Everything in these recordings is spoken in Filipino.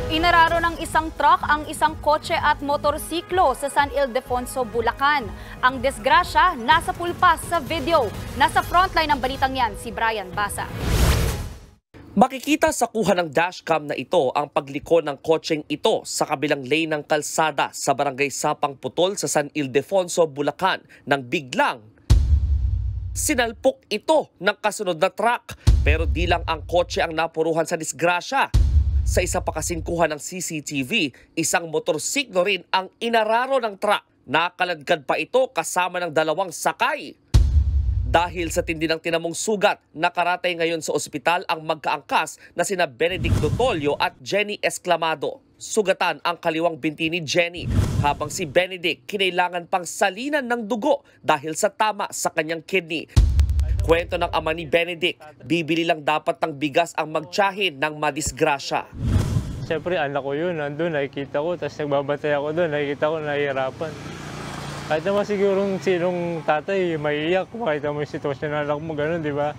Inararo ng isang truck ang isang kotse at motorsiklo sa San Ildefonso, Bulacan. Ang disgrasya nasa pulpas sa video. Nasa frontline ng balitang yan si Brian Basa. Makikita sa kuha ng dashcam na ito ang pagliko ng kotseng ito sa kabilang lane ng kalsada sa barangay Sapang Putol sa San Ildefonso, Bulacan nang biglang sinalpok ito ng kasunod na truck. Pero di lang ang kotse ang napuruhan sa disgrasya. Sa isa pa kasing kuha ng CCTV, isang motorsiklo rin ang inararo ng truck. Nakaladkad pa ito kasama ng dalawang sakay. Dahil sa tindi ng tinamong sugat, nakaratay ngayon sa ospital ang magkaangkas na sina Benedicto Tolio at Jenny Esclamado. Sugatan ang kaliwang binti ni Jenny, habang si Benedict kinailangan pang salinan ng dugo dahil sa tama sa kanyang kidney. Kwento ng ama ni Benedict, bibili lang dapat ng bigas ang magtiyahin ng madisgrasya. Siyempre anak ko yun, nandun, nakikita ko, tapos nagbabantay ako doon, nakikita ko nahihirapan. Kahit naman sigurong sinong tatay, maiiyak kung makita mo yung sitwasyon ng anak mo, gano'n, di ba?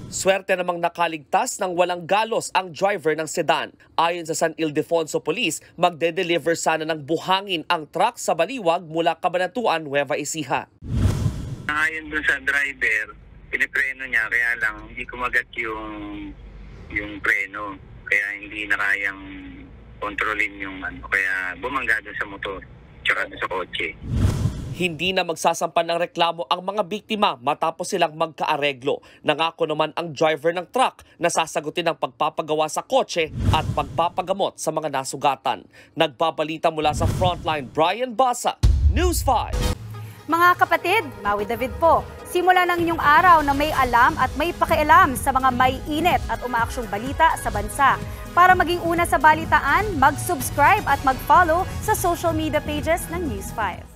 Swerte namang nakaligtas ng walang galos ang driver ng sedan. Ayon sa San Ildefonso Police, magde-deliver sana ng buhangin ang truck sa Baliwag mula Cabanatuan, Nueva Ecija. Ayon dun sa driver, pinipreno niya, kaya lang hindi kumagat yung preno. Kaya hindi na kayang kontrolin yung kaya bumangga dun sa motor, tsaka dun sa kotse. Hindi na magsasampan ng reklamo ang mga biktima matapos silang magkaareglo. Nangako naman ang driver ng truck na sasagutin ang pagpapagawa sa kotse at pagpapagamot sa mga nasugatan. Nagbabalita mula sa Frontline, Brian Basa, News 5. Mga kapatid, Maui David po. Simula ng inyong araw na may alam at may pakialam sa mga may init at umaaksyong balita sa bansa. Para maging una sa balitaan, mag-subscribe at mag-follow sa social media pages ng News 5.